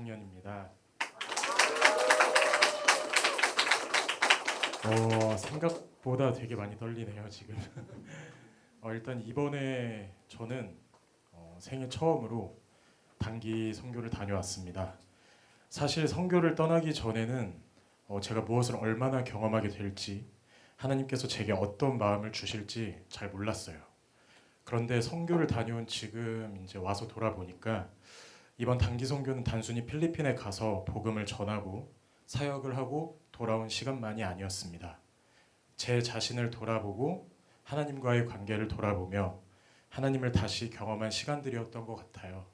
이상현입니다. 생각보다 되게 많이 떨리네요 지금. 일단 이번에 저는 생애 처음으로 단기 선교를 다녀왔습니다. 사실 선교를 떠나기 전에는 제가 무엇을 얼마나 경험하게 될지, 하나님께서 제게 어떤 마음을 주실지 잘 몰랐어요. 그런데 선교를 다녀온 지금 이제 와서 돌아보니까 이번 단기 선교는 단순히 필리핀에 가서 복음을 전하고 사역을 하고 돌아온 시간만이 아니었습니다. 제 자신을 돌아보고 하나님과의 관계를 돌아보며 하나님을 다시 경험한 시간들이었던 것 같아요.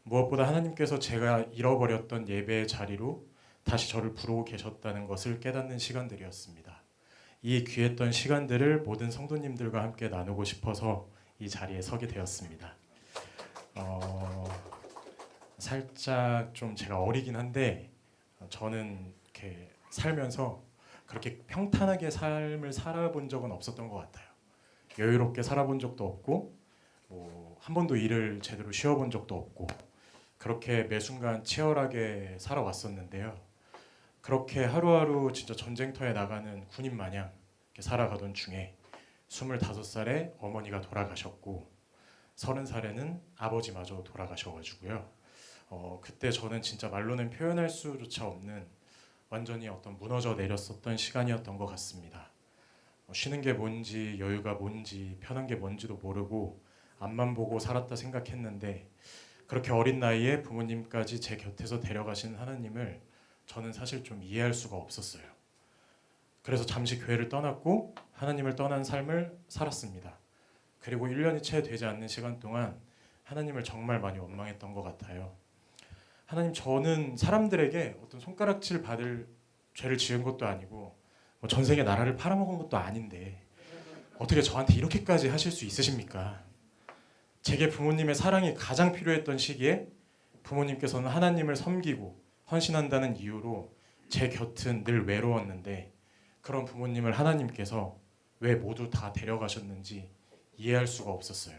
무엇보다 하나님께서 제가 잃어버렸던 예배의 자리로 다시 저를 부르고 계셨다는 것을 깨닫는 시간들이었습니다. 이 귀했던 시간들을 모든 성도님들과 함께 나누고 싶어서 이 자리에 서게 되었습니다. 살짝 좀 제가 어리긴 한데 저는 이렇게 살면서 그렇게 평탄하게 삶을 살아본 적은 없었던 것 같아요. 여유롭게 살아본 적도 없고 한 번도 일을 제대로 쉬어본 적도 없고 그렇게 매 순간 치열하게 살아왔었는데요. 그렇게 하루하루 진짜 전쟁터에 나가는 군인 마냥 이렇게 살아가던 중에 25살에 어머니가 돌아가셨고 30살에는 아버지마저 돌아가셔가지고요. 그때 저는 진짜 말로는 표현할 수조차 없는 완전히 어떤 무너져 내렸었던 시간이었던 것 같습니다. 쉬는 게 뭔지 여유가 뭔지 편한 게 뭔지도 모르고 앞만 보고 살았다 생각했는데 그렇게 어린 나이에 부모님까지 제 곁에서 데려가신 하나님을 저는 사실 좀 이해할 수가 없었어요. 그래서 잠시 교회를 떠났고 하나님을 떠난 삶을 살았습니다. 그리고 1년이 채 되지 않는 시간 동안 하나님을 정말 많이 원망했던 것 같아요. 하나님, 저는 사람들에게 어떤 손가락질 받을 죄를 지은 것도 아니고 전생에 나라를 팔아먹은 것도 아닌데 어떻게 저한테 이렇게까지 하실 수 있으십니까? 제게 부모님의 사랑이 가장 필요했던 시기에 부모님께서는 하나님을 섬기고 헌신한다는 이유로 제 곁은 늘 외로웠는데 그런 부모님을 하나님께서 왜 모두 다 데려가셨는지 이해할 수가 없었어요.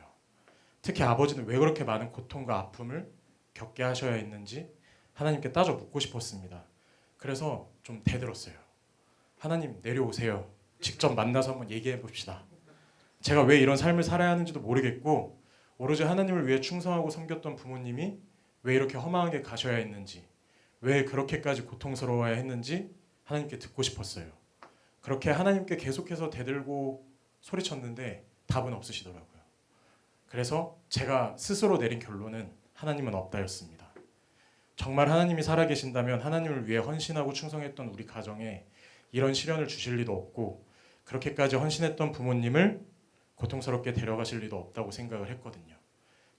특히 아버지는 왜 그렇게 많은 고통과 아픔을 겪게 하셔야 했는지 하나님께 따져 묻고 싶었습니다. 그래서 좀 대들었어요. 하나님, 내려오세요. 직접 만나서 한번 얘기해 봅시다. 제가 왜 이런 삶을 살아야 하는지도 모르겠고 오로지 하나님을 위해 충성하고 섬겼던 부모님이 왜 이렇게 허망하게 가셔야 했는지, 왜 그렇게까지 고통스러워야 했는지 하나님께 듣고 싶었어요. 그렇게 하나님께 계속해서 대들고 소리쳤는데 답은 없으시더라고요. 그래서 제가 스스로 내린 결론은 하나님은 없다였습니다. 정말 하나님이 살아계신다면 하나님을 위해 헌신하고 충성했던 우리 가정에 이런 시련을 주실 리도 없고 그렇게까지 헌신했던 부모님을 고통스럽게 데려가실 리도 없다고 생각을 했거든요.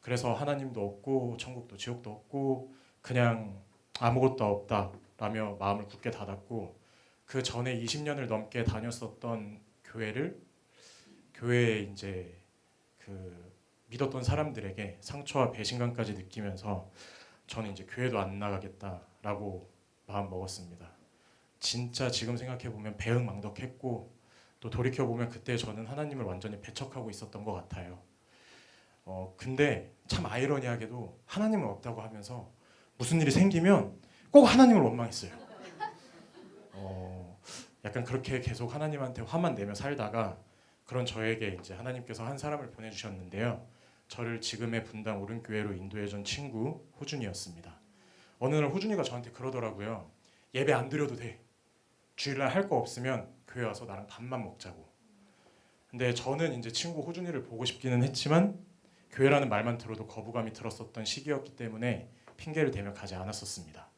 그래서 하나님도 없고 천국도 지옥도 없고 그냥 아무것도 없다라며 마음을 굳게 닫았고 그 전에 20년을 넘게 다녔었던 교회에 이제 믿었던 사람들에게 상처와 배신감까지 느끼면서 저는 이제 교회도 안 나가겠다라고 마음 먹었습니다. 진짜 지금 생각해 보면 배은망덕했고 또 돌이켜 보면 그때 저는 하나님을 완전히 배척하고 있었던 것 같아요. 근데 참 아이러니하게도 하나님은 없다고 하면서 무슨 일이 생기면 꼭 하나님을 원망했어요. 약간 그렇게 계속 하나님한테 화만 내며 살다가 그런 저에게 이제 하나님께서 한 사람을 보내주셨는데요. 저를 지금의 분당 오른교회로 인도해준 친구 호준이었습니다. 어느 날 호준이가 저한테 그러더라고요. 예배 안 드려도 돼. 주일날 할 거 없으면 교회 와서 나랑 밥만 먹자고. 근데 저는 이제 친구 호준이를 보고 싶기는 했지만 교회라는 말만 들어도 거부감이 들었었던 시기였기 때문에 핑계를 대며 가지 않았었습니다.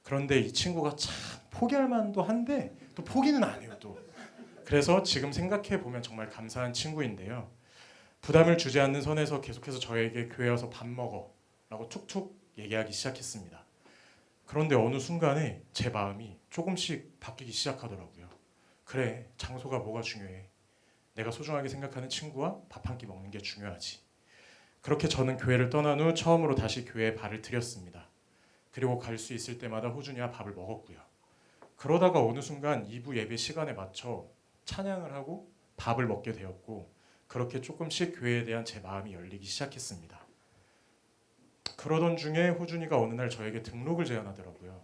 그런데 이 친구가 참 포기할 만도 한데 또 포기는 안 해요 또. 그래서 지금 생각해 보면 정말 감사한 친구인데요. 부담을 주지 않는 선에서 계속해서 저에게 교회 와서 밥 먹어 라고 툭툭 얘기하기 시작했습니다. 그런데 어느 순간에 제 마음이 조금씩 바뀌기 시작하더라고요. 그래, 장소가 뭐가 중요해. 내가 소중하게 생각하는 친구와 밥 한 끼 먹는 게 중요하지. 그렇게 저는 교회를 떠난 후 처음으로 다시 교회에 발을 들였습니다. 그리고 갈 수 있을 때마다 호준이와 밥을 먹었고요. 그러다가 어느 순간 2부 예배 시간에 맞춰 찬양을 하고 밥을 먹게 되었고 그렇게 조금씩 교회에 대한 제 마음이 열리기 시작했습니다. 그러던 중에 호준이가 어느 날 저에게 등록을 제안하더라고요.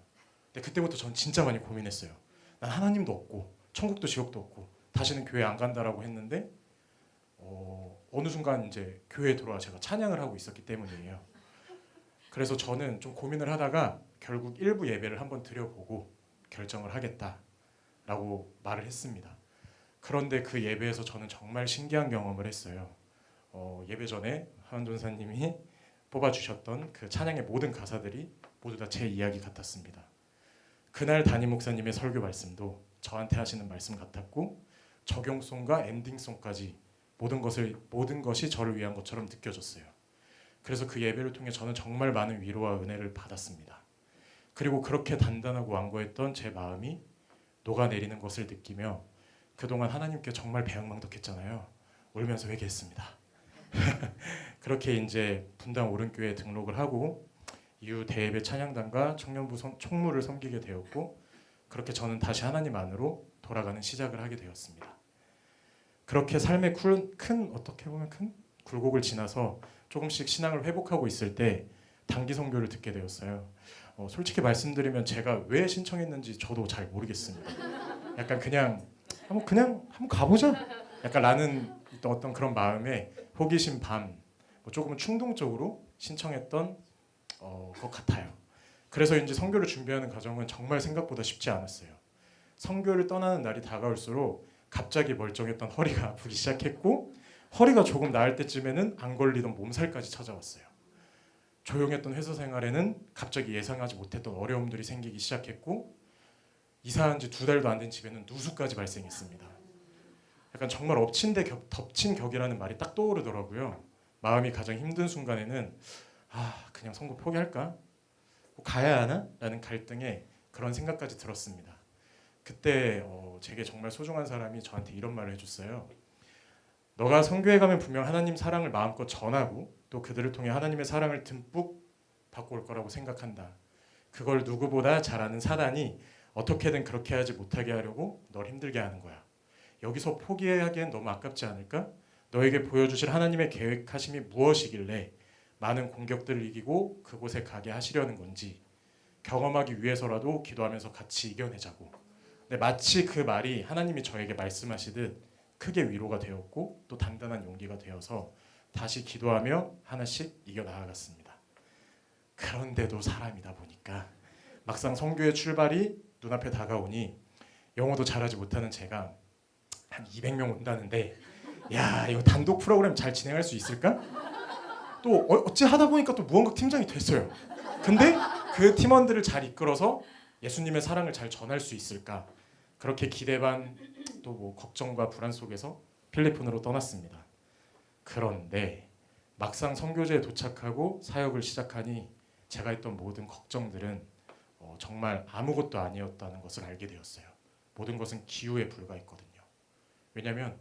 근데 그때부터 전 진짜 많이 고민했어요. 난 하나님도 없고 천국도 지옥도 없고 다시는 교회 안 간다라고 했는데 어느 순간 이제 교회에 들어와 제가 찬양을 하고 있었기 때문이에요. 그래서 저는 좀 고민을 하다가 결국 일부 예배를 한번 드려보고 결정을 하겠다라고 말을 했습니다. 그런데 그 예배에서 저는 정말 신기한 경험을 했어요. 예배 전에 하은 전사님이 뽑아주셨던 그 찬양의 모든 가사들이 모두 다 제 이야기 같았습니다. 그날 담임 목사님의 설교 말씀도 저한테 하시는 말씀 같았고 적용송과 엔딩송까지 모든 것이 저를 위한 것처럼 느껴졌어요. 그래서 그 예배를 통해 저는 정말 많은 위로와 은혜를 받았습니다. 그리고 그렇게 단단하고 완고했던 제 마음이 녹아내리는 것을 느끼며 그동안 하나님께 정말 배앙망덕했잖아요. 울면서 회개했습니다. 그렇게 이제 분당 오른교회에 등록을 하고 이후 대예배 찬양단과 청년부 총무를 섬기게 되었고 그렇게 저는 다시 하나님 안으로 돌아가는 시작을 하게 되었습니다. 그렇게 삶의 어떻게 보면 큰 굴곡을 지나서 조금씩 신앙을 회복하고 있을 때 단기 선교를 듣게 되었어요. 솔직히 말씀드리면 제가 왜 신청했는지 저도 잘 모르겠습니다. 약간 그냥 한번 가보자. 약간 라는 어떤 그런 마음에 호기심 반, 조금은 충동적으로 신청했던 것 같아요. 그래서 이제 선교를 준비하는 과정은 정말 생각보다 쉽지 않았어요. 선교를 떠나는 날이 다가올수록 갑자기 멀쩡했던 허리가 아프기 시작했고 허리가 조금 나을 때쯤에는 안 걸리던 몸살까지 찾아왔어요. 조용했던 회사 생활에는 갑자기 예상하지 못했던 어려움들이 생기기 시작했고 이사한 지 2달도 안 된 집에는 누수까지 발생했습니다. 약간 정말 덮친 격이라는 말이 딱 떠오르더라고요. 마음이 가장 힘든 순간에는 그냥 선거 포기할까? 가야 하나? 라는 갈등에 그런 생각까지 들었습니다. 그때 제게 정말 소중한 사람이 저한테 이런 말을 해줬어요. 너가 선교에 가면 분명 하나님 사랑을 마음껏 전하고 또 그들을 통해 하나님의 사랑을 듬뿍 받고 올 거라고 생각한다. 그걸 누구보다 잘 아는 사단이 어떻게든 그렇게 하지 못하게 하려고 널 힘들게 하는 거야. 여기서 포기하기엔 너무 아깝지 않을까? 너에게 보여주실 하나님의 계획하심이 무엇이길래 많은 공격들을 이기고 그곳에 가게 하시려는 건지 경험하기 위해서라도 기도하면서 같이 이겨내자고. 근데 마치 그 말이 하나님이 저에게 말씀하시듯 크게 위로가 되었고 또 단단한 용기가 되어서 다시 기도하며 하나씩 이겨나가갔습니다. 그런데도 사람이다 보니까 막상 선교의 출발이 눈앞에 다가오니 영어도 잘하지 못하는 제가 한 200명 온다는데 야 이거 단독 프로그램 잘 진행할 수 있을까? 또 어찌 하다 보니까 또 무언가 팀장이 됐어요. 근데 그 팀원들을 잘 이끌어서 예수님의 사랑을 잘 전할 수 있을까? 그렇게 기대 반 또 뭐 걱정과 불안 속에서 필리핀으로 떠났습니다. 그런데 막상 선교지에 도착하고 사역을 시작하니 제가 했던 모든 걱정들은 정말 아무것도 아니었다는 것을 알게 되었어요. 모든 것은 기우에 불과했거든요. 왜냐하면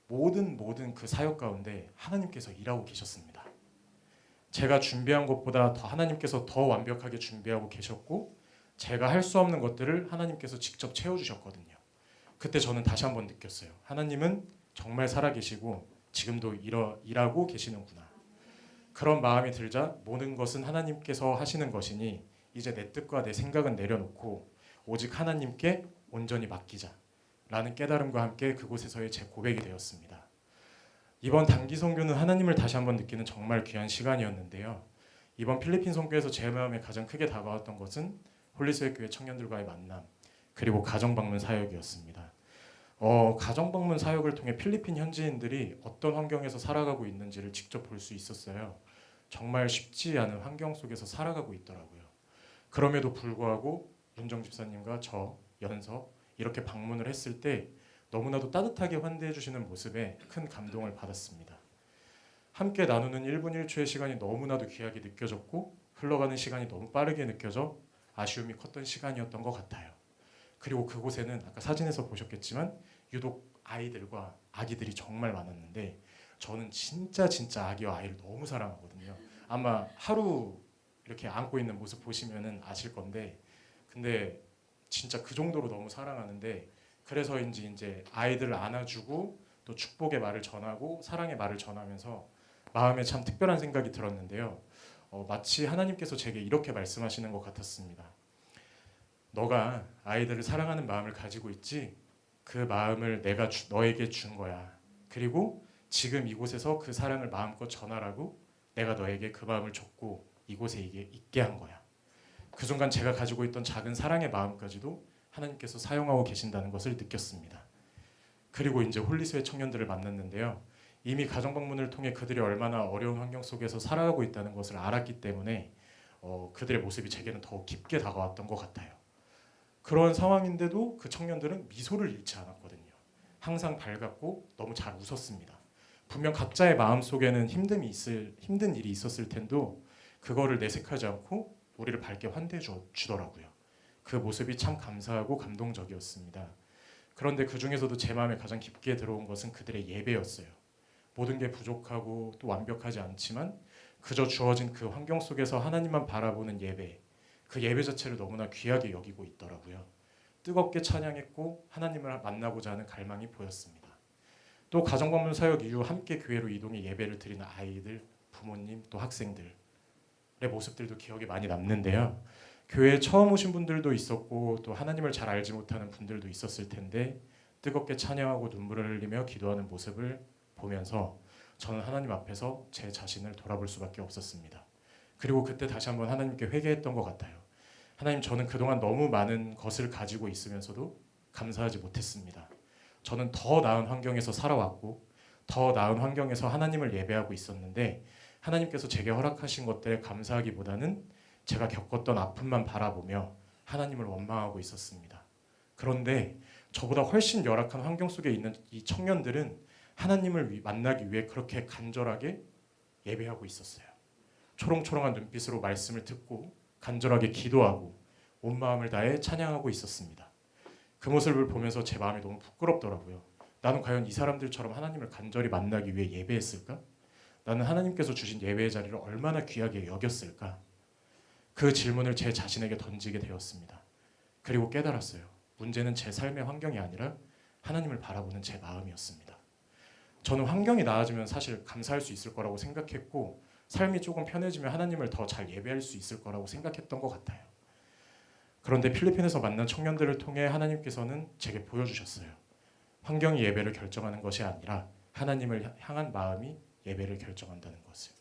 모든 그 사역 가운데 하나님께서 일하고 계셨습니다. 제가 준비한 것보다 더 하나님께서 더 완벽하게 준비하고 계셨고 제가 할 수 없는 것들을 하나님께서 직접 채워주셨거든요. 그때 저는 다시 한번 느꼈어요. 하나님은 정말 살아계시고 지금도 일하고 계시는구나. 그런 마음이 들자 모든 것은 하나님께서 하시는 것이니 이제 내 뜻과 내 생각은 내려놓고 오직 하나님께 온전히 맡기자라는 깨달음과 함께 그곳에서의 제 고백이 되었습니다. 이번 단기 선교는 하나님을 다시 한번 느끼는 정말 귀한 시간이었는데요. 이번 필리핀 선교에서 제 마음에 가장 크게 다가왔던 것은 홀리스웨교회 청년들과의 만남 그리고 가정방문 사역이었습니다. 가정방문 사역을 통해 필리핀 현지인들이 어떤 환경에서 살아가고 있는지를 직접 볼 수 있었어요. 정말 쉽지 않은 환경 속에서 살아가고 있더라고요. 그럼에도 불구하고 윤정 집사님과 저, 연석 이렇게 방문을 했을 때 너무나도 따뜻하게 환대해 주시는 모습에 큰 감동을 받았습니다. 함께 나누는 1분 1초의 시간이 너무나도 귀하게 느껴졌고 흘러가는 시간이 너무 빠르게 느껴져 아쉬움이 컸던 시간이었던 것 같아요. 그리고 그곳에는 아까 사진에서 보셨겠지만 유독 아이들과 아기들이 정말 많았는데 저는 진짜 아기와 아이를 너무 사랑하거든요. 아마 하루 이렇게 안고 있는 모습 보시면은 아실 건데 근데 진짜 그 정도로 너무 사랑하는데 그래서인지 이제 아이들을 안아주고 또 축복의 말을 전하고 사랑의 말을 전하면서 마음에 참 특별한 생각이 들었는데요. 마치 하나님께서 제게 이렇게 말씀하시는 것 같았습니다. 너가 아이들을 사랑하는 마음을 가지고 있지? 그 마음을 내가 너에게 준 거야. 그리고 지금 이곳에서 그 사랑을 마음껏 전하라고 내가 너에게 그 마음을 줬고 이곳에 있게 한 거야. 그 순간 제가 가지고 있던 작은 사랑의 마음까지도 하나님께서 사용하고 계신다는 것을 느꼈습니다. 그리고 이제 홀리스의 청년들을 만났는데요. 이미 가정 방문을 통해 그들이 얼마나 어려운 환경 속에서 살아가고 있다는 것을 알았기 때문에 그들의 모습이 제게는 더욱 깊게 다가왔던 것 같아요. 그런 상황인데도 그 청년들은 미소를 잃지 않았거든요. 항상 밝았고 너무 잘 웃었습니다. 분명 각자의 마음속에는 힘든 일이 있었을 텐도 그거를 내색하지 않고 우리를 밝게 환대해 주더라고요. 그 모습이 참 감사하고 감동적이었습니다. 그런데 그 중에서도 제 마음에 가장 깊게 들어온 것은 그들의 예배였어요. 모든 게 부족하고 또 완벽하지 않지만 그저 주어진 그 환경 속에서 하나님만 바라보는 예배, 그 예배 자체를 너무나 귀하게 여기고 있더라고요. 뜨겁게 찬양했고 하나님을 만나고자 하는 갈망이 보였습니다. 또 가정방문 사역 이후 함께 교회로 이동해 예배를 드리는 아이들, 부모님, 또 학생들의 모습들도 기억에 많이 남는데요. 교회에 처음 오신 분들도 있었고 또 하나님을 잘 알지 못하는 분들도 있었을 텐데 뜨겁게 찬양하고 눈물을 흘리며 기도하는 모습을 보면서 저는 하나님 앞에서 제 자신을 돌아볼 수밖에 없었습니다. 그리고 그때 다시 한번 하나님께 회개했던 것 같아요. 하나님, 저는 그동안 너무 많은 것을 가지고 있으면서도 감사하지 못했습니다. 저는 더 나은 환경에서 살아왔고 더 나은 환경에서 하나님을 예배하고 있었는데 하나님께서 제게 허락하신 것들에 감사하기보다는 제가 겪었던 아픔만 바라보며 하나님을 원망하고 있었습니다. 그런데 저보다 훨씬 열악한 환경 속에 있는 이 청년들은 하나님을 만나기 위해 그렇게 간절하게 예배하고 있었어요. 초롱초롱한 눈빛으로 말씀을 듣고 간절하게 기도하고 온 마음을 다해 찬양하고 있었습니다. 그 모습을 보면서 제 마음이 너무 부끄럽더라고요. 나는 과연 이 사람들처럼 하나님을 간절히 만나기 위해 예배했을까? 나는 하나님께서 주신 예배의 자리를 얼마나 귀하게 여겼을까? 그 질문을 제 자신에게 던지게 되었습니다. 그리고 깨달았어요. 문제는 제 삶의 환경이 아니라 하나님을 바라보는 제 마음이었습니다. 저는 환경이 나아지면 사실 감사할 수 있을 거라고 생각했고 삶이 조금 편해지면 하나님을 더 잘 예배할 수 있을 거라고 생각했던 것 같아요. 그런데 필리핀에서 만난 청년들을 통해 하나님께서는 제게 보여주셨어요. 환경이 예배를 결정하는 것이 아니라 하나님을 향한 마음이 예배를 결정한다는 것을.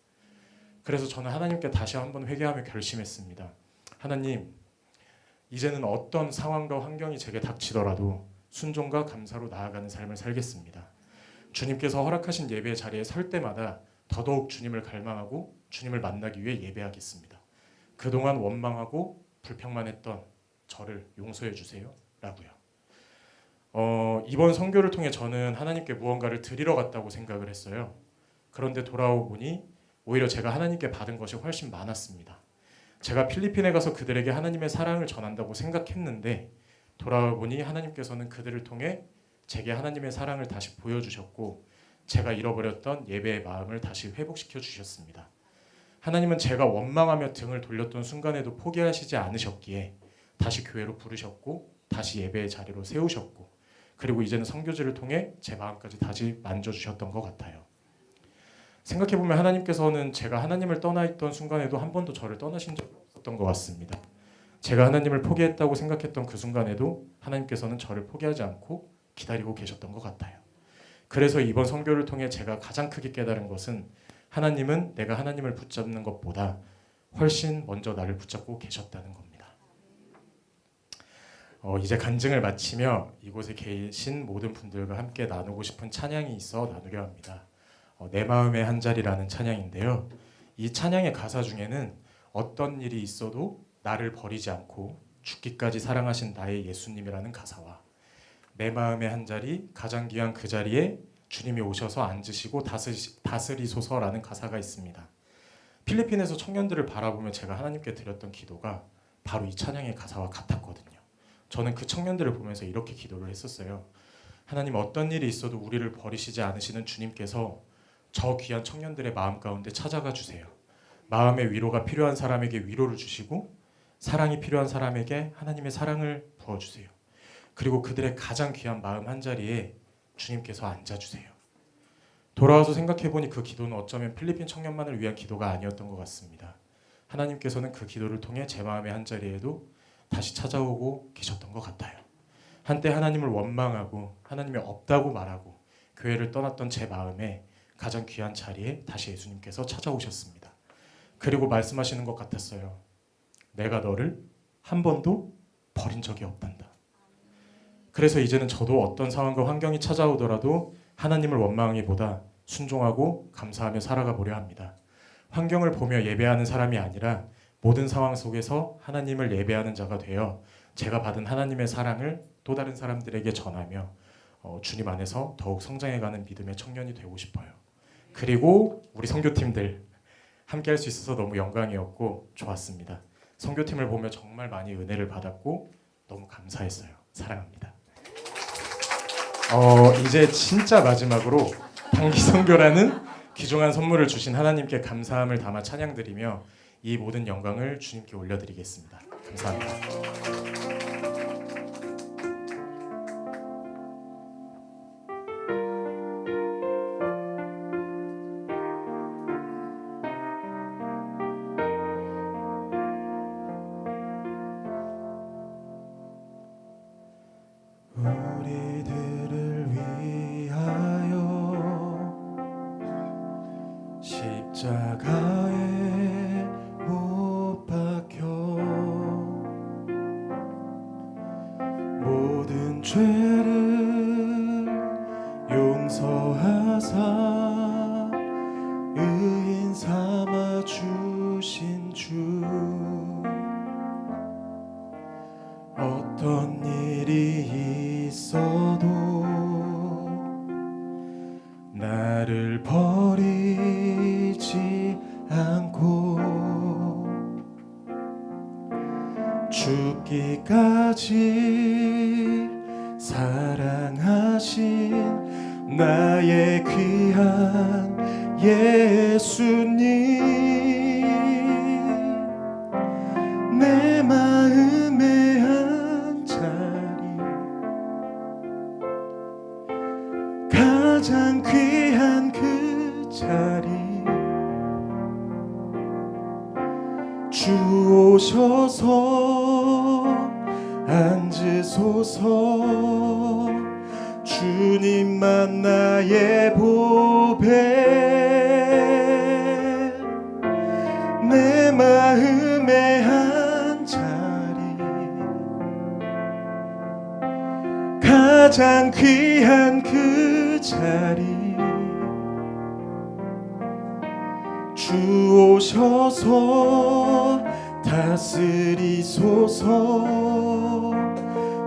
그래서 저는 하나님께 다시 한번 회개하며 결심했습니다. 하나님, 이제는 어떤 상황과 환경이 제게 닥치더라도 순종과 감사로 나아가는 삶을 살겠습니다. 주님께서 허락하신 예배 자리에 설 때마다 더더욱 주님을 갈망하고 주님을 만나기 위해 예배하겠습니다. 그동안 원망하고 불평만 했던 저를 용서해 주세요 라고요. 이번 선교를 통해 저는 하나님께 무언가를 드리러 갔다고 생각을 했어요. 그런데 돌아오보니 오히려 제가 하나님께 받은 것이 훨씬 많았습니다. 제가 필리핀에 가서 그들에게 하나님의 사랑을 전한다고 생각했는데 돌아오보니 하나님께서는 그들을 통해 제게 하나님의 사랑을 다시 보여주셨고 제가 잃어버렸던 예배의 마음을 다시 회복시켜 주셨습니다. 하나님은 제가 원망하며 등을 돌렸던 순간에도 포기하시지 않으셨기에 다시 교회로 부르셨고 다시 예배의 자리로 세우셨고 그리고 이제는 선교지를 통해 제 마음까지 다시 만져주셨던 것 같아요. 생각해보면 하나님께서는 제가 하나님을 떠나 있던 순간에도 한 번도 저를 떠나신 적이 없었던 것 같습니다. 제가 하나님을 포기했다고 생각했던 그 순간에도 하나님께서는 저를 포기하지 않고 기다리고 계셨던 것 같아요. 그래서 이번 선교를 통해 제가 가장 크게 깨달은 것은 하나님은 내가 하나님을 붙잡는 것보다 훨씬 먼저 나를 붙잡고 계셨다는 겁니다. 이제 간증을 마치며 이곳에 계신 모든 분들과 함께 나누고 싶은 찬양이 있어 나누려 합니다. 내 마음의 한 자리라는 찬양인데요. 이 찬양의 가사 중에는 어떤 일이 있어도 나를 버리지 않고 죽기까지 사랑하신 나의 예수님이라는 가사와 내 마음의 한 자리 가장 귀한 그 자리에 주님이 오셔서 앉으시고 다스리소서라는 가사가 있습니다. 필리핀에서 청년들을 바라보며 제가 하나님께 드렸던 기도가 바로 이 찬양의 가사와 같았거든요. 저는 그 청년들을 보면서 이렇게 기도를 했었어요. 하나님, 어떤 일이 있어도 우리를 버리시지 않으시는 주님께서 저 귀한 청년들의 마음 가운데 찾아가 주세요. 마음의 위로가 필요한 사람에게 위로를 주시고 사랑이 필요한 사람에게 하나님의 사랑을 부어주세요. 그리고 그들의 가장 귀한 마음 한자리에 주님께서 앉아주세요. 돌아와서 생각해보니 그 기도는 어쩌면 필리핀 청년만을 위한 기도가 아니었던 것 같습니다. 하나님께서는 그 기도를 통해 제 마음의 한자리에도 다시 찾아오고 계셨던 것 같아요. 한때 하나님을 원망하고 하나님이 없다고 말하고 교회를 떠났던 제 마음에 가장 귀한 자리에 다시 예수님께서 찾아오셨습니다. 그리고 말씀하시는 것 같았어요. 내가 너를 한 번도 버린 적이 없단다. 그래서 이제는 저도 어떤 상황과 환경이 찾아오더라도 하나님을 원망하기보다 순종하고 감사하며 살아가 보려 합니다. 환경을 보며 예배하는 사람이 아니라 모든 상황 속에서 하나님을 예배하는 자가 되어 제가 받은 하나님의 사랑을 또 다른 사람들에게 전하며 주님 안에서 더욱 성장해가는 믿음의 청년이 되고 싶어요. 그리고 우리 선교팀들 함께 할 수 있어서 너무 영광이었고 좋았습니다. 선교팀을 보며 정말 많이 은혜를 받았고 너무 감사했어요. 사랑합니다. 이제 진짜 마지막으로 단기 선교라는 귀중한 선물을 주신 하나님께 감사함을 담아 찬양드리며 이 모든 영광을 주님께 올려드리겠습니다. 감사합니다. 우리들을 위하여 십자가에 못 박혀 모든 죄를 용서하사 의인 삼아 주신 주 어떤 일이 있어도 나를 버리지 않고 죽기까지 사랑하신 나의 귀한 예수님 내 마음의 한자리 가장 귀한 그 자리 주 오셔서 앉으소서 주님만 나의 보배 내 마음의 한자리 가장 귀한 그 자리 주 오셔서 다스리소서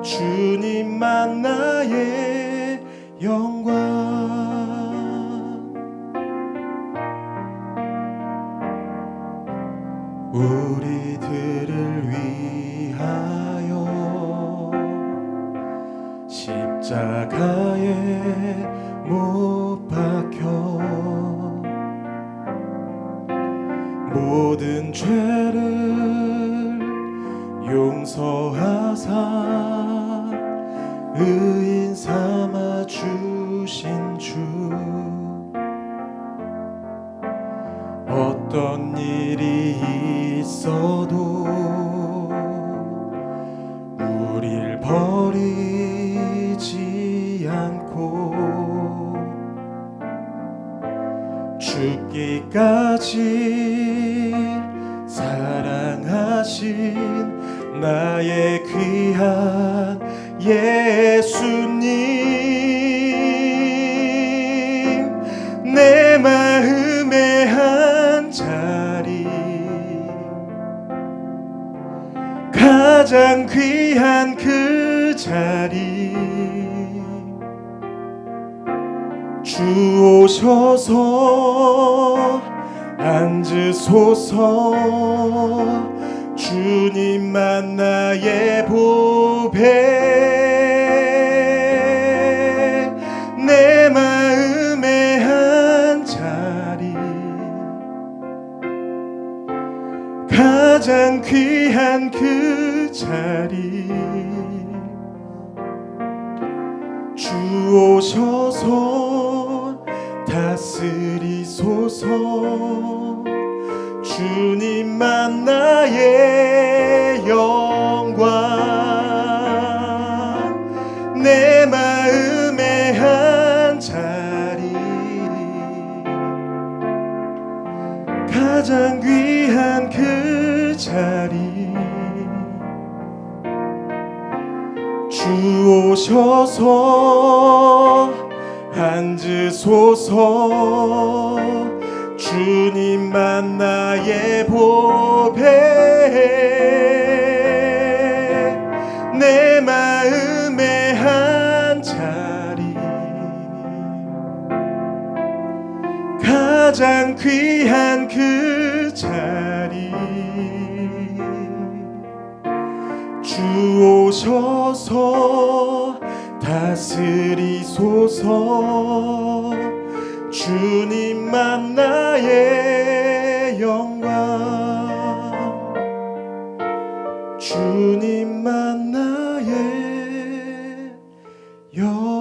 주님만 나의 영광 우리들을 위하여 십자가에 못 박혀 모든 죄를 용서하사 의인 삼아 주신 주 어떤 일이 있어도 우릴 버리지 않고 죽기까지 사랑하신 나의 귀한 예수님 내 마음의 한자리 가장 귀한 그 자리 주 오셔서 앉으소서 주님만 나의 보배 내 마음의 한자리 가장 귀한 그 자리 주 오셔서 다스리소서 주님만 나의 영광 내 마음의 한 자리 가장 귀한 그 자리 주 오셔서 앉으소서 주님만 나의 보배 내 마음의 한 자리 가장 귀한 그 자리 주 오셔서 다스리소서 주님만 나의 영광 주님만 나의 영광